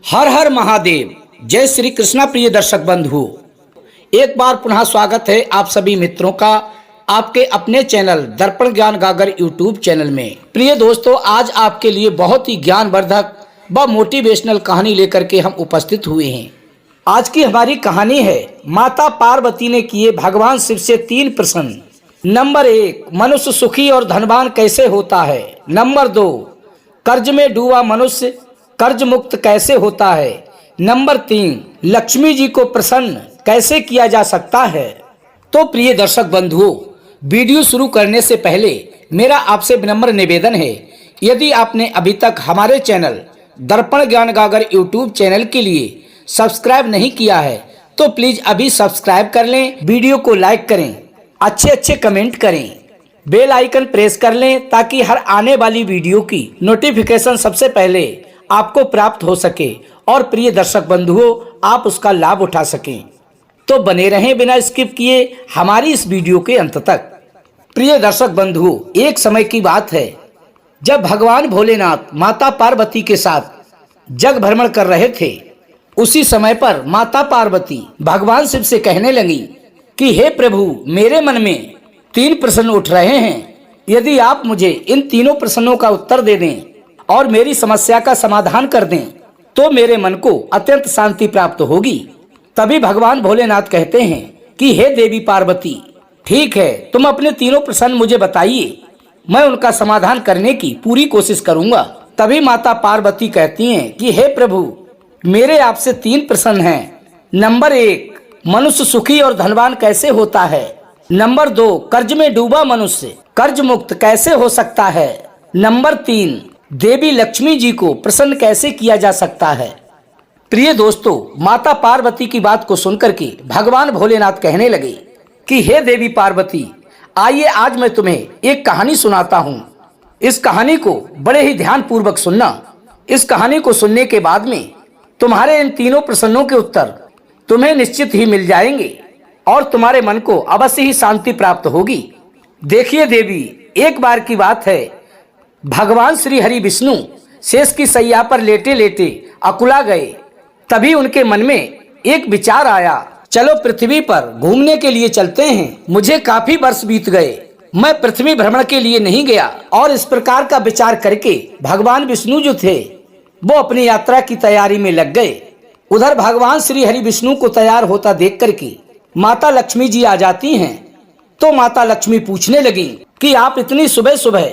हर हर महादेव। जय श्री कृष्णा। प्रिय दर्शक बंधु, एक बार पुनः स्वागत है आप सभी मित्रों का आपके अपने चैनल दर्पण ज्ञान गागर यूट्यूब चैनल में। प्रिय दोस्तों, आज आपके लिए बहुत ही ज्ञानवर्धक व मोटिवेशनल कहानी लेकर के हम उपस्थित हुए हैं। आज की हमारी कहानी है माता पार्वती ने किए भगवान शिव से 3 प्रश्न। नंबर 1, मनुष्य सुखी और धनवान कैसे होता है। नंबर 2, कर्ज में डूबा मनुष्य कर्ज मुक्त कैसे होता है। नंबर 3, लक्ष्मी जी को प्रसन्न कैसे किया जा सकता है। तो प्रिय दर्शक बंधुओं, वीडियो शुरू करने से पहले मेरा आपसे विनम्र निवेदन है, यदि आपने अभी तक हमारे चैनल दर्पण ज्ञान गागर यूट्यूब चैनल के लिए सब्सक्राइब नहीं किया है तो प्लीज अभी सब्सक्राइब कर लें, वीडियो को लाइक करें, अच्छे कमेंट करें, बेल आइकन प्रेस कर लें ताकि हर आने वाली वीडियो की नोटिफिकेशन सबसे पहले आपको प्राप्त हो सके और प्रिय दर्शक बंधुओं आप उसका लाभ उठा सकें। तो बने रहें बिना स्किप किए हमारी इस वीडियो के अंत तक। प्रिय दर्शक बंधुओं, एक समय की बात है जब भगवान भोलेनाथ माता पार्वती के साथ जग भ्रमण कर रहे थे। उसी समय पर माता पार्वती भगवान शिव से कहने लगी कि हे प्रभु, मेरे मन में 3 प्रश्न उठ रहे हैं। यदि आप मुझे इन तीनों प्रश्नों का उत्तर दे दें और मेरी समस्या का समाधान कर दें तो मेरे मन को अत्यंत शांति प्राप्त होगी। तभी भगवान भोलेनाथ कहते हैं कि हे देवी पार्वती, ठीक है, तुम अपने तीनों प्रश्न मुझे बताइए, मैं उनका समाधान करने की पूरी कोशिश करूंगा। तभी माता पार्वती कहती हैं कि हे प्रभु, मेरे आपसे 3 प्रश्न हैं। नंबर 1, मनुष्य सुखी और धनवान कैसे होता है। नंबर 2, कर्ज में डूबा मनुष्य कर्ज मुक्त कैसे हो सकता है। नंबर 3, देवी लक्ष्मी जी को प्रसन्न कैसे किया जा सकता है। प्रिय दोस्तों, माता पार्वती की बात को सुनकर के भगवान भोलेनाथ कहने लगे कि हे देवी पार्वती, आइए आज मैं तुम्हें एक कहानी सुनाता हूँ। इस कहानी को बड़े ही ध्यान पूर्वक सुनना। इस कहानी को सुनने के बाद में तुम्हारे इन तीनों प्रश्नों के उत्तर तुम्हें निश्चित ही मिल जाएंगे और तुम्हारे मन को अवश्य ही शांति प्राप्त होगी। देखिए देवी, एक बार की बात है, भगवान श्री हरि विष्णु शेष की सैया पर लेटे लेटे अकुला गए। तभी उनके मन में एक विचार आया, चलो पृथ्वी पर घूमने के लिए चलते हैं। मुझे काफी वर्ष बीत गए, मैं पृथ्वी भ्रमण के लिए नहीं गया। और इस प्रकार का विचार करके भगवान विष्णु जो थे वो अपनी यात्रा की तैयारी में लग गए। उधर भगवान श्री हरि विष्णु को तैयार होता देख करके माता लक्ष्मी जी आ जाती हैं। तो माता लक्ष्मी पूछने लगी कि आप इतनी सुबह सुबह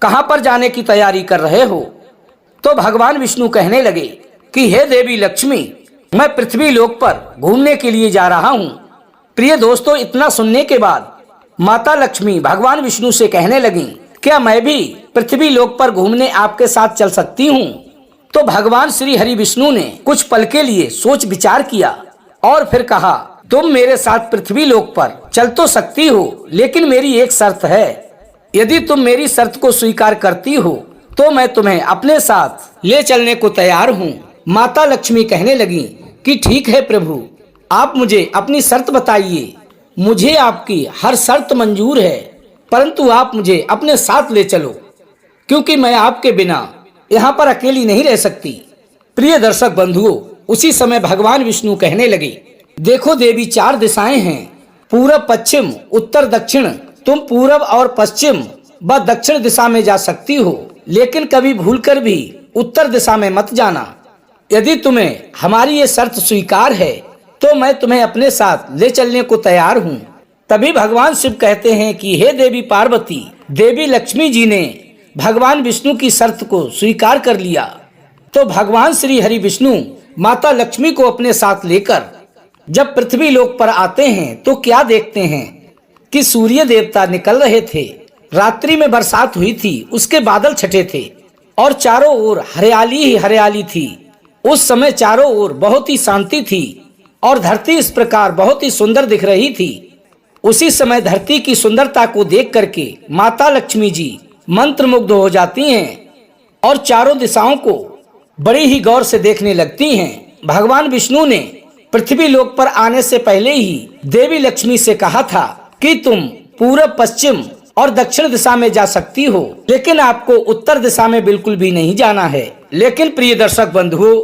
कहां पर जाने की तैयारी कर रहे हो। तो भगवान विष्णु कहने लगे कि हे देवी लक्ष्मी, मैं पृथ्वी लोक पर घूमने के लिए जा रहा हूं। प्रिय दोस्तों, इतना सुनने के बाद माता लक्ष्मी भगवान विष्णु से कहने लगी, क्या मैं भी पृथ्वी लोक पर घूमने आपके साथ चल सकती हूं। तो भगवान श्री हरि विष्णु ने कुछ पल के लिए सोच विचार किया और फिर कहा, तुम मेरे साथ पृथ्वी लोक पर चल तो सकती हो, लेकिन मेरी एक शर्त है। यदि तुम मेरी शर्त को स्वीकार करती हो तो मैं तुम्हें अपने साथ ले चलने को तैयार हूँ। माता लक्ष्मी कहने लगी कि ठीक है प्रभु, आप मुझे अपनी शर्त बताइए। मुझे आपकी हर शर्त मंजूर है, परंतु आप मुझे अपने साथ ले चलो, क्योंकि मैं आपके बिना यहाँ पर अकेली नहीं रह सकती। प्रिय दर्शक बंधुओं, उसी समय भगवान विष्णु कहने लगे, देखो देवी, 4 दिशाएं हैं, पूरब, पश्चिम, उत्तर, दक्षिण। तुम पूरब और पश्चिम व दक्षिण दिशा में जा सकती हो, लेकिन कभी भूलकर भी उत्तर दिशा में मत जाना। यदि तुम्हें हमारी ये शर्त स्वीकार है तो मैं तुम्हें अपने साथ ले चलने को तैयार हूँ। तभी भगवान शिव कहते हैं कि हे देवी पार्वती, देवी लक्ष्मी जी ने भगवान विष्णु की शर्त को स्वीकार कर लिया। तो भगवान श्री हरि विष्णु माता लक्ष्मी को अपने साथ लेकर जब पृथ्वी लोक पर आते हैं तो क्या देखते हैं कि सूर्य देवता निकल रहे थे। रात्रि में बरसात हुई थी, उसके बादल छटे थे और चारों ओर हरियाली ही हरियाली थी। उस समय चारों ओर बहुत ही शांति थी और धरती इस प्रकार बहुत ही सुंदर दिख रही थी। उसी समय धरती की सुंदरता को देख करके माता लक्ष्मी जी मंत्रमुग्ध हो जाती हैं और चारों दिशाओं को बड़ी ही गौर से देखने लगती हैं। भगवान विष्णु ने पृथ्वी लोक पर आने से पहले ही देवी लक्ष्मी से कहा था कि तुम पूरब, पश्चिम और दक्षिण दिशा में जा सकती हो, लेकिन आपको उत्तर दिशा में बिल्कुल भी नहीं जाना है। लेकिन प्रिय दर्शक बंधुओं,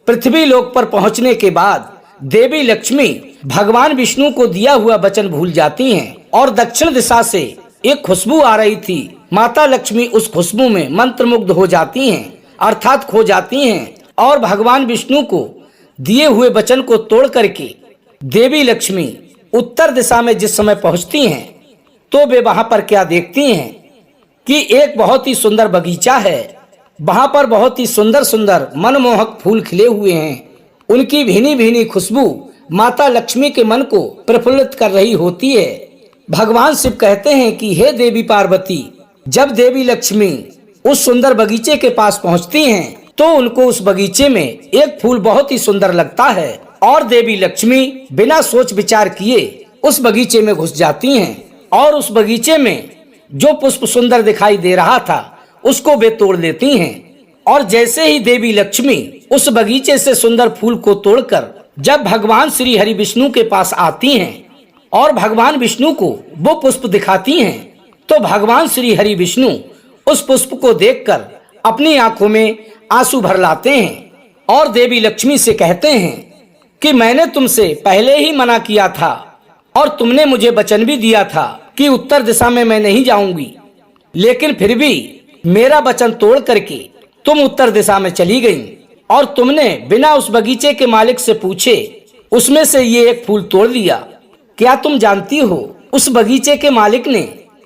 पृथ्वी लोक पर पहुंचने के बाद देवी लक्ष्मी भगवान विष्णु को दिया हुआ वचन भूल जाती हैं और दक्षिण दिशा से एक खुशबू आ रही थी। माता लक्ष्मी उस खुशबू में मंत्रमुग्ध हो जाती हैं, अर्थात खो जाती हैं, और भगवान विष्णु को दिए हुए वचन को तोड़ करके देवी लक्ष्मी उत्तर दिशा में जिस समय पहुंचती हैं तो वे वहां पर क्या देखती हैं कि एक बहुत ही सुंदर बगीचा है। वहां पर बहुत ही सुंदर सुंदर मनमोहक फूल खिले हुए हैं। उनकी भीनी भीनी खुशबू माता लक्ष्मी के मन को प्रफुल्लित कर रही होती है। भगवान शिव कहते हैं कि हे देवी पार्वती, जब देवी लक्ष्मी उस सुंदर बगीचे के पास पहुंचती हैं तो उनको उस बगीचे में एक फूल बहुत ही सुंदर लगता है और देवी लक्ष्मी बिना सोच विचार किए उस बगीचे में घुस जाती हैं और उस बगीचे में जो पुष्प सुंदर दिखाई दे रहा था उसको वे तोड़ लेती हैं। और जैसे ही देवी लक्ष्मी उस बगीचे से सुंदर फूल को तोड़कर जब भगवान श्री हरि विष्णु के पास आती हैं और भगवान विष्णु को वो पुष्प दिखाती हैं तो भगवान श्री हरि विष्णु उस पुष्प को देखकर अपनी आंखों में आंसू भर लाते हैं और देवी लक्ष्मी से कहते हैं कि मैंने तुमसे पहले ही मना किया था और तुमने मुझे वचन भी दिया था कि उत्तर दिशा में मैं नहीं जाऊंगी, लेकिन फिर भी मेरा वचन तोड़ करके तुम उत्तर दिशा में चली गई और तुमने बिना उस बगीचे के मालिक से पूछे उसमें से ये एक फूल तोड़ लिया। क्या तुम जानती हो उस बगीचे के मालिक ने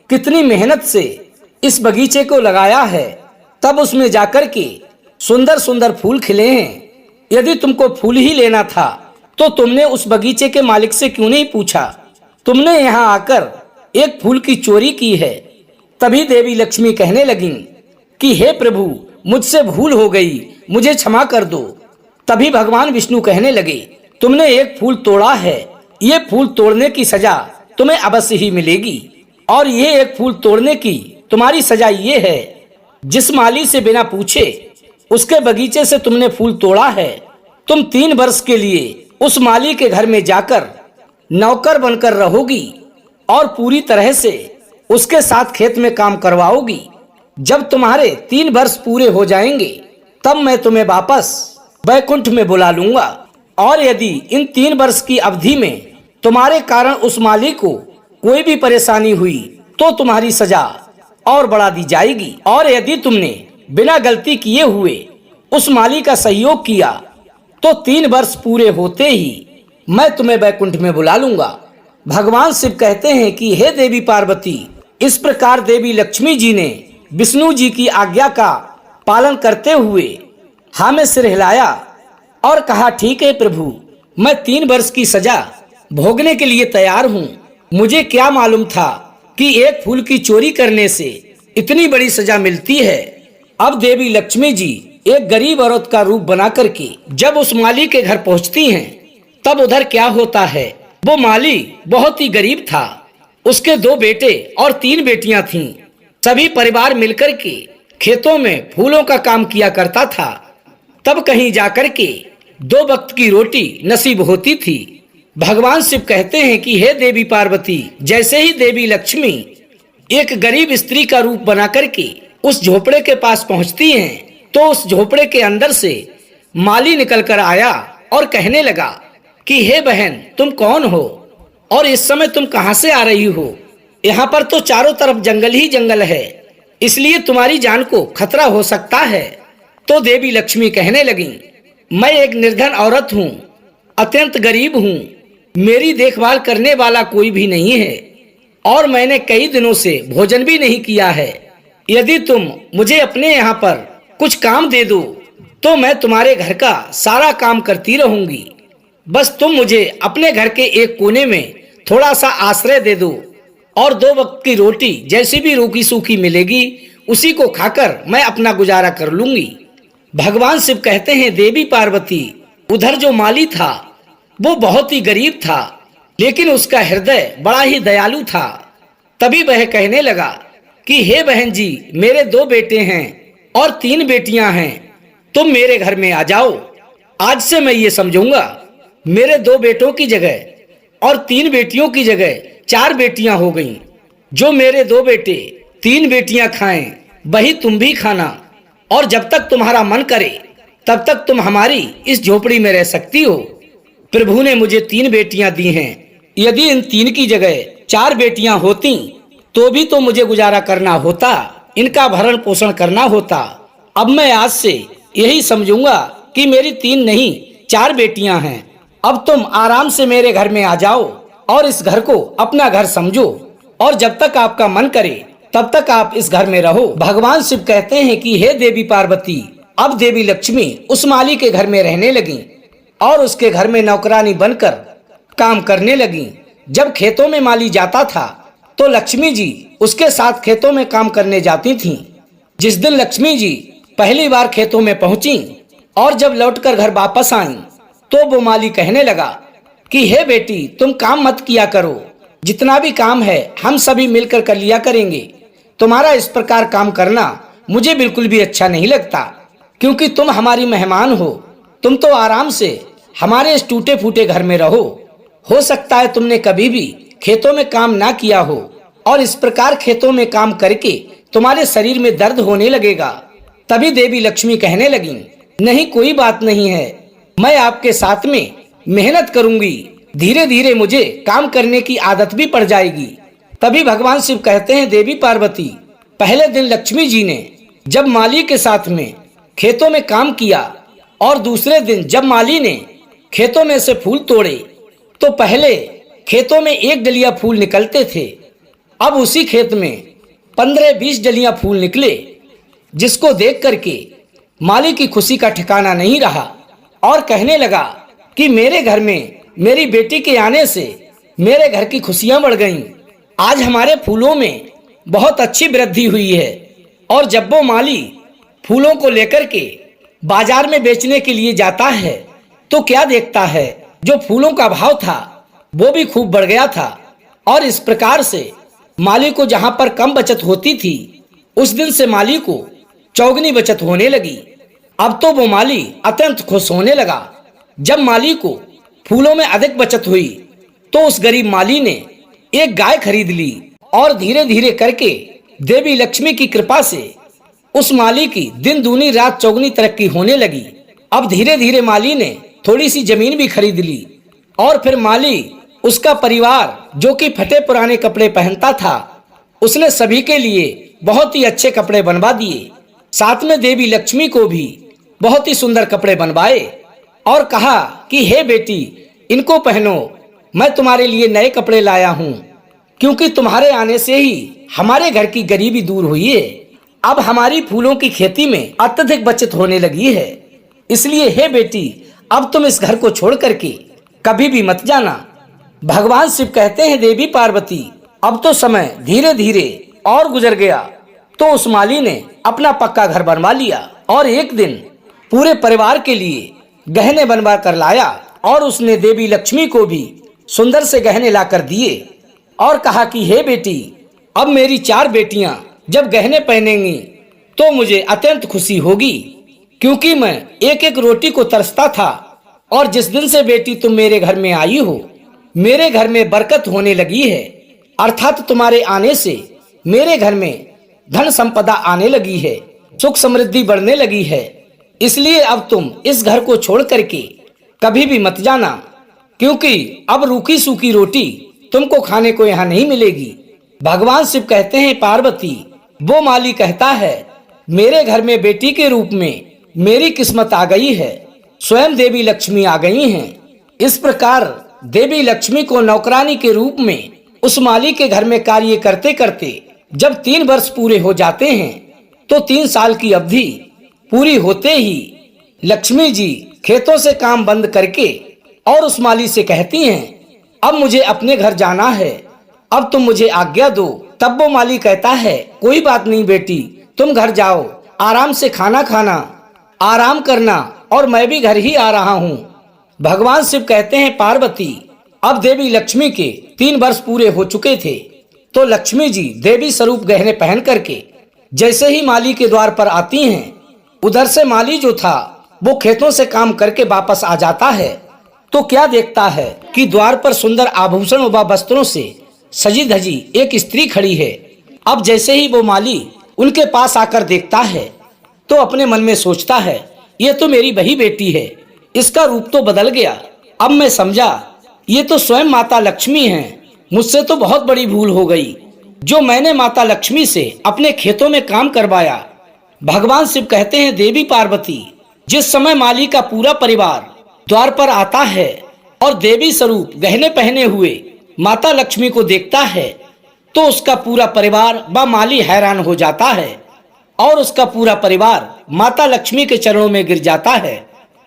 कितनी मेहनत से इस बगीचे को लगाया है, तब उसमें जाकर के सुंदर सुंदर फूल खिले हैं। यदि तुमको फूल ही लेना था तो तुमने उस बगीचे के मालिक से क्यों नहीं पूछा? तुमने यहाँ आकर एक फूल की चोरी की है। तभी देवी लक्ष्मी कहने लगी कि हे प्रभु, मुझसे भूल हो गई, मुझे क्षमा कर दो। तभी भगवान विष्णु कहने लगे, तुमने एक फूल तोड़ा है, ये फूल तोड़ने की सजा तुम्हें अवश्य ही मिलेगी। और ये एक फूल तोड़ने की तुम्हारी सजा ये है, जिस माली से बिना पूछे उसके बगीचे से तुमने फूल तोड़ा है, तुम 3 वर्ष के लिए उस माली के घर में जाकर नौकर बनकर रहोगी और पूरी तरह से उसके साथ खेत में काम करवाओगी। जब तुम्हारे 3 वर्ष पूरे हो जाएंगे तब मैं तुम्हें वापस वैकुंठ में बुला लूंगा, और यदि इन 3 वर्ष की अवधि में तुम्हारे कारण उस माली को कोई भी परेशानी हुई तो तुम्हारी सजा और बढ़ा दी जाएगी। और यदि तुमने बिना गलती किए हुए उस माली का सहयोग किया तो 3 वर्ष पूरे होते ही मैं तुम्हें वैकुंठ में बुला लूंगा। भगवान शिव कहते हैं कि हे देवी पार्वती, इस प्रकार देवी लक्ष्मी जी ने विष्णु जी की आज्ञा का पालन करते हुए हाँ में सिर हिलाया और कहा, ठीक है प्रभु, मैं 3 वर्ष की सजा भोगने के लिए तैयार हूँ। मुझे क्या मालूम था कि एक फूल की चोरी करने से इतनी बड़ी सजा मिलती है। अब देवी लक्ष्मी जी एक गरीब औरत का रूप बना करके जब उस माली के घर पहुंचती हैं तब उधर क्या होता है, वो माली बहुत ही गरीब था। उसके 2 बेटे और 3 बेटियां थीं। सभी परिवार मिलकर के खेतों में फूलों का काम किया करता था। तब कहीं जाकर के 2 वक्त की रोटी नसीब होती थी। भगवान शिव कहते हैं कि हे देवी पार्वती, जैसे ही देवी लक्ष्मी एक गरीब स्त्री का रूप बना करके उस झोपड़े के पास पहुंचती हैं तो उस झोपड़े के अंदर से माली निकल कर आया और कहने लगा कि हे बहन, तुम कौन हो और इस समय तुम कहां से आ रही हो? यहाँ पर तो चारों तरफ जंगल ही जंगल है, इसलिए तुम्हारी जान को खतरा हो सकता है। तो देवी लक्ष्मी कहने लगी, मैं एक निर्धन औरत हूँ, अत्यंत गरीब हूँ, मेरी देखभाल करने वाला कोई भी नहीं है और मैंने कई दिनों से भोजन भी नहीं किया है। यदि तुम मुझे अपने यहाँ पर कुछ काम दे दो तो मैं तुम्हारे घर का सारा काम करती रहूंगी। बस तुम मुझे अपने घर के एक कोने में थोड़ा सा आश्रय दे दो और 2 वक्त की रोटी जैसी भी रूखी सूखी मिलेगी उसी को खाकर मैं अपना गुजारा कर लूंगी। भगवान शिव कहते हैं, देवी पार्वती, उधर जो माली था वो बहुत ही गरीब था, लेकिन उसका हृदय बड़ा ही दयालु था। तभी वह कहने लगा कि हे बहन जी, मेरे 2 बेटे हैं और 3 बेटियां हैं, तुम मेरे घर में आ जाओ। आज से मैं ये समझूंगा मेरे 2 बेटों की जगह और 3 बेटियों की जगह 4 बेटियां हो गईं। जो मेरे 2 बेटे 3 बेटियां खाएं वही तुम भी खाना, और जब तक तुम्हारा मन करे तब तक तुम हमारी इस झोपड़ी में रह सकती हो। प्रभु ने मुझे 3 बेटियां दी हैं। यदि इन 3 की जगह 4 बेटियां होती तो भी तो मुझे गुजारा करना होता, इनका भरण पोषण करना होता। अब मैं आज से यही समझूंगा कि मेरी 3 नहीं 4 बेटियां हैं। अब तुम आराम से मेरे घर में आ जाओ और इस घर को अपना घर समझो, और जब तक आपका मन करे तब तक आप इस घर में रहो। भगवान शिव कहते हैं कि हे देवी पार्वती, अब देवी लक्ष्मी उस माली के घर में रहने लगी और उसके घर में नौकरानी बनकर काम करने लगी। जब खेतों में माली जाता था तो लक्ष्मी जी उसके साथ खेतों में काम करने जाती थीं। जिस दिन लक्ष्मी जी पहली बार खेतों में पहुंची और जब लौटकर घर वापस आईं, तो वो माली कहने लगा कि हे बेटी, तुम काम मत किया करो, जितना भी काम है हम सभी मिलकर कर लिया करेंगे। तुम्हारा इस प्रकार काम करना मुझे बिल्कुल भी अच्छा नहीं लगता, क्योंकि तुम हमारी मेहमान हो। तुम तो आराम से हमारे इस टूटे फूटे घर में रहो। हो सकता है तुमने कभी भी खेतों में काम ना किया हो, और इस प्रकार खेतों में काम करके तुम्हारे शरीर में दर्द होने लगेगा। तभी देवी लक्ष्मी कहने लगी, नहीं, कोई बात नहीं है, मैं आपके साथ में मेहनत करूंगी, धीरे धीरे मुझे काम करने की आदत भी पड़ जाएगी। तभी भगवान शिव कहते हैं, देवी पार्वती, पहले दिन लक्ष्मी जी ने जब माली के साथ में खेतों में काम किया और दूसरे दिन जब माली ने खेतों में से फूल तोड़े, तो पहले खेतों में 1 डलिया फूल निकलते थे, अब उसी खेत में 15-20 डलियां फूल निकले, जिसको देख करके माली की खुशी का ठिकाना नहीं रहा और कहने लगा कि मेरे घर में मेरी बेटी के आने से मेरे घर की खुशियां बढ़ गईं। आज हमारे फूलों में बहुत अच्छी वृद्धि हुई है। और जब वो माली फूलों को लेकर के बाजार में बेचने के लिए जाता है, तो क्या देखता है, जो फूलों का भाव था वो भी खूब बढ़ गया था। और इस प्रकार से माली को जहां पर कम बचत होती थी, उस दिन से माली को चौगनी बचत होने लगी। अब तो वो माली अत्यंत खुश होने लगा। जब माली को फूलों में अधिक बचत हुई, तो उस गरीब माली ने एक गाय खरीद ली और धीरे धीरे करके देवी लक्ष्मी की कृपा से उस माली की दिन दूनी रात चौगनी तरक्की होने लगी। अब धीरे धीरे माली ने थोड़ी सी जमीन भी खरीद ली, और फिर माली, उसका परिवार जो कि फटे पुराने कपड़े पहनता था, उसने सभी के लिए बहुत ही अच्छे कपड़े बनवा दिए। साथ में देवी लक्ष्मी को भी बहुत ही सुंदर कपड़े बनवाए और कहा कि हे बेटी, इनको पहनो, मैं तुम्हारे लिए नए कपड़े लाया हूँ, क्योंकि तुम्हारे आने से ही हमारे घर की गरीबी दूर हुई है। अब हमारी फूलों की खेती में अत्यधिक बचत होने लगी है, इसलिए हे बेटी, अब तुम इस घर को छोड़ करके कभी भी मत जाना। भगवान शिव कहते हैं, देवी पार्वती, अब तो समय धीरे धीरे और गुजर गया, तो उस माली ने अपना पक्का घर बनवा लिया और एक दिन पूरे परिवार के लिए गहने बनवा कर लाया, और उसने देवी लक्ष्मी को भी सुंदर से गहने लाकर दिए और कहा कि हे बेटी, अब मेरी 4 बेटियां जब गहने पहनेंगी तो मुझे अत्यंत खुशी होगी, क्योंकि मैं एक एक रोटी को तरसता था, और जिस दिन से बेटी तुम मेरे घर में आई हो, मेरे घर में बरकत होने लगी है, अर्थात तुम्हारे आने से मेरे घर में धन संपदा आने लगी है, सुख समृद्धि बढ़ने लगी है। इसलिए अब तुम इस घर को छोड़ करके कभी भी मत जाना, क्योंकि अब रूखी सूखी रोटी तुमको खाने को यहाँ नहीं मिलेगी। भगवान शिव कहते हैं, पार्वती, वो माली कहता है, मेरे घर में बेटी के रूप में मेरी किस्मत आ गई है, स्वयं देवी लक्ष्मी आ गई हैं। इस प्रकार देवी लक्ष्मी को नौकरानी के रूप में उस माली के घर में कार्य करते करते जब 3 वर्ष पूरे हो जाते हैं, तो 3 साल की अवधि पूरी होते ही लक्ष्मी जी खेतों से काम बंद करके और उस माली से कहती हैं, अब मुझे अपने घर जाना है, अब तुम मुझे आज्ञा दो। तब वो माली कहता है, कोई बात नहीं बेटी, तुम घर जाओ, आराम से खाना खाना, आराम करना, और मैं भी घर ही आ रहा हूँ। भगवान शिव कहते हैं, पार्वती, अब देवी लक्ष्मी के 3 वर्ष पूरे हो चुके थे, तो लक्ष्मी जी देवी स्वरूप गहने पहन करके जैसे ही माली के द्वार पर आती हैं, उधर से माली जो था वो खेतों से काम करके वापस आ जाता है, तो क्या देखता है कि द्वार पर सुंदर आभूषण व वस्त्रों से सजी धजी एक स्त्री खड़ी है। अब जैसे ही वो माली उनके पास आकर देखता है, तो अपने मन में सोचता है, ये तो मेरी वही बेटी है, इसका रूप तो बदल गया। अब मैं समझा ये तो स्वयं माता लक्ष्मी हैं। मुझसे तो बहुत बड़ी भूल हो गई जो मैंने माता लक्ष्मी से अपने खेतों में काम करवाया। भगवान शिव कहते हैं, देवी पार्वती, जिस समय माली का पूरा परिवार द्वार पर आता है और देवी स्वरूप गहने पहने हुए माता लक्ष्मी को देखता है तो उसका पूरा परिवार व माली हैरान हो जाता है और उसका पूरा परिवार माता लक्ष्मी के चरणों में गिर जाता है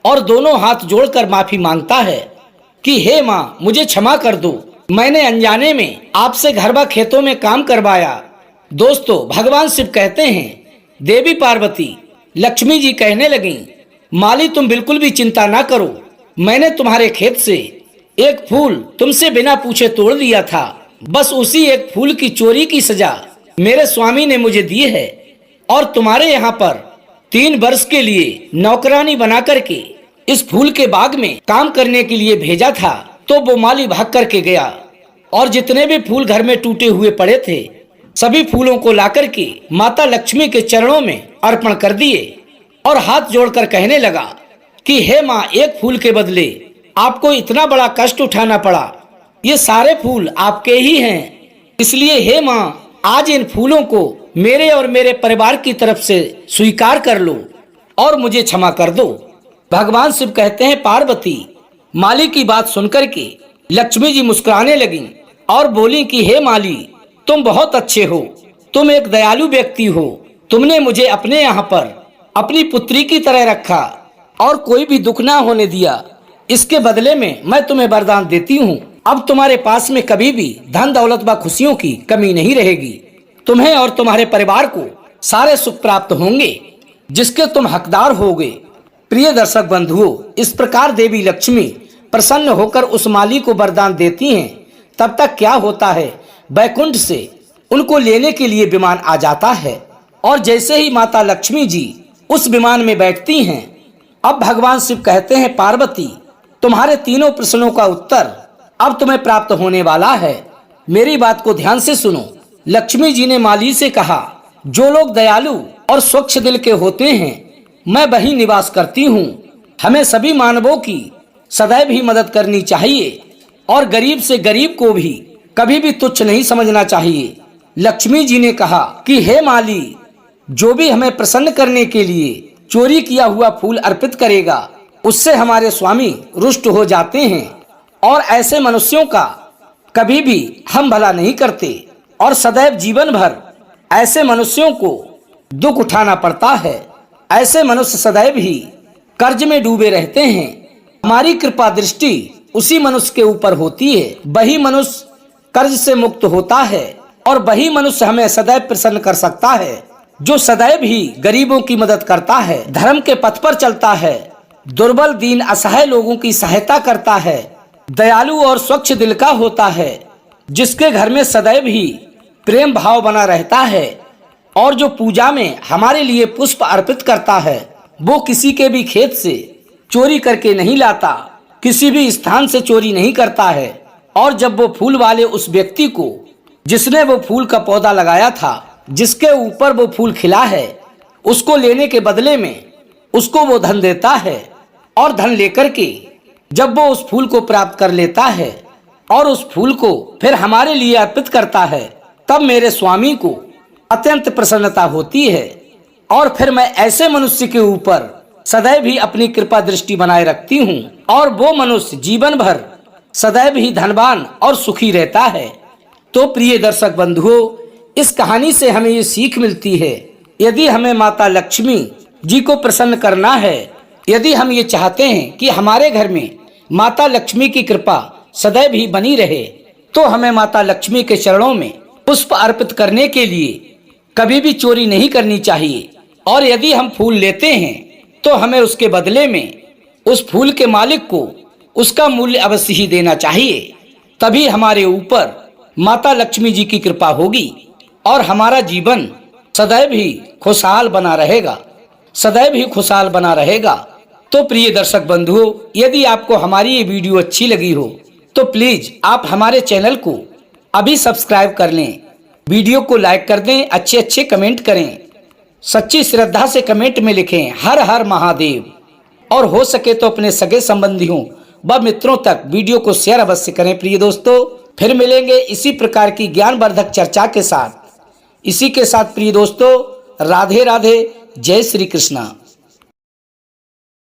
और दोनों हाथ जोड़कर माफी मांगता है कि हे माँ, मुझे क्षमा कर दो, मैंने अनजाने में आपसे घर व खेतों में काम करवाया। दोस्तों, भगवान शिव कहते हैं, देवी पार्वती लक्ष्मी जी कहने लगी, माली तुम बिल्कुल भी चिंता ना करो, मैंने तुम्हारे खेत से एक फूल तुमसे बिना पूछे तोड़ लिया था। बस उसी एक फूल की चोरी की सजा मेरे स्वामी ने मुझे दी है और तुम्हारे यहाँ पर 3 वर्ष के लिए नौकरानी बना करके इस फूल के बाग में काम करने के लिए भेजा था। तो वो माली भाग करके गया और जितने भी फूल घर में टूटे हुए पड़े थे सभी फूलों को लाकर के माता लक्ष्मी के चरणों में अर्पण कर दिए और हाथ जोड़कर कहने लगा कि हे माँ, एक फूल के बदले आपको इतना बड़ा कष्ट उठाना पड़ा, ये सारे फूल आपके ही हैं, इसलिए हे माँ, आज इन फूलों को मेरे और मेरे परिवार की तरफ से स्वीकार कर लो और मुझे क्षमा कर दो। भगवान शिव कहते हैं, पार्वती, माली की बात सुनकर के लक्ष्मी जी मुस्कुराने लगी और बोली कि हे माली, तुम बहुत अच्छे हो, तुम एक दयालु व्यक्ति हो, तुमने मुझे अपने यहाँ पर अपनी पुत्री की तरह रखा और कोई भी दुख ना होने दिया। इसके बदले में मैं तुम्हें वरदान देती हूँ, अब तुम्हारे पास में कभी भी धन दौलत व खुशियों की कमी नहीं रहेगी। तुम्हें और तुम्हारे परिवार को सारे सुख प्राप्त होंगे जिसके तुम हकदार होगे। प्रिय दर्शक बंधुओं, इस प्रकार देवी लक्ष्मी प्रसन्न होकर उस माली को वरदान देती हैं। तब तक क्या होता है, बैकुंठ से उनको लेने के लिए विमान आ जाता है और जैसे ही माता लक्ष्मी जी उस विमान में बैठती हैं, अब भगवान शिव कहते हैं, पार्वती, तुम्हारे तीनों प्रश्नों का उत्तर अब तुम्हें प्राप्त होने वाला है। मेरी बात को ध्यान से सुनो। लक्ष्मी जी ने माली से कहा, जो लोग दयालु और स्वच्छ दिल के होते हैं मैं वही निवास करती हूँ। हमें सभी मानवों की सदैव ही मदद करनी चाहिए और गरीब से गरीब को भी कभी भी तुच्छ नहीं समझना चाहिए। लक्ष्मी जी ने कहा कि हे माली, जो भी हमें प्रसन्न करने के लिए चोरी किया हुआ फूल अर्पित करेगा उससे हमारे स्वामी रुष्ट हो जाते हैं और ऐसे मनुष्यों का कभी भी हम भला नहीं करते और सदैव जीवन भर ऐसे मनुष्यों को दुख उठाना पड़ता है। ऐसे मनुष्य सदैव ही कर्ज में डूबे रहते हैं। हमारी कृपा दृष्टि उसी मनुष्य के ऊपर होती है, वही मनुष्य कर्ज से मुक्त होता है और वही मनुष्य हमें सदैव प्रसन्न कर सकता है जो सदैव ही गरीबों की मदद करता है, धर्म के पथ पर चलता है, दुर्बल दीन असहाय लोगों की सहायता करता है, दयालु और स्वच्छ दिल का होता है, जिसके घर में सदैव ही प्रेम भाव बना रहता है और जो पूजा में हमारे लिए पुष्प अर्पित करता है वो किसी के भी खेत से चोरी करके नहीं लाता, किसी भी स्थान से चोरी नहीं करता है। और जब वो फूल वाले उस व्यक्ति को जिसने वो फूल का पौधा लगाया था, जिसके ऊपर वो फूल खिला है, उसको लेने के बदले में उसको वो धन देता है और धन लेकर के जब वो उस फूल को प्राप्त कर लेता है और उस फूल को फिर हमारे लिए अर्पित करता है, तब मेरे स्वामी को अत्यंत प्रसन्नता होती है और फिर मैं ऐसे मनुष्य के ऊपर सदैव ही अपनी कृपा दृष्टि बनाए रखती हूँ और वो मनुष्य जीवन भर सदैव ही धनवान और सुखी रहता है। तो प्रिय दर्शक बंधुओं, इस कहानी से हमें ये सीख मिलती है, यदि हमें माता लक्ष्मी जी को प्रसन्न करना है, यदि हम ये चाहते हैं कि हमारे घर में माता लक्ष्मी की कृपा सदैव ही बनी रहे, तो हमें माता लक्ष्मी के चरणों में पुष्प अर्पित करने के लिए कभी भी चोरी नहीं करनी चाहिए। और यदि हम फूल लेते हैं तो हमें उसके बदले में उस फूल के मालिक को उसका मूल्य अवश्य ही देना चाहिए। तभी हमारे ऊपर माता लक्ष्मी जी की कृपा होगी और हमारा जीवन सदैव ही खुशहाल बना रहेगा, सदैव ही खुशहाल बना रहेगा। तो प्रिय दर्शक बंधुओं, यदि आपको हमारी ये वीडियो अच्छी लगी हो तो प्लीज आप हमारे चैनल को अभी सब्सक्राइब कर लें, वीडियो को लाइक कर दें, अच्छे अच्छे कमेंट करें, सच्ची श्रद्धा से कमेंट में लिखें हर हर महादेव। और हो सके तो अपने सगे संबंधियों व मित्रों तक वीडियो को शेयर अवश्य करें। प्रिय दोस्तों, फिर मिलेंगे इसी प्रकार की ज्ञानवर्धक चर्चा के साथ। इसी के साथ प्रिय दोस्तों, राधे राधे, जय श्री कृष्णा।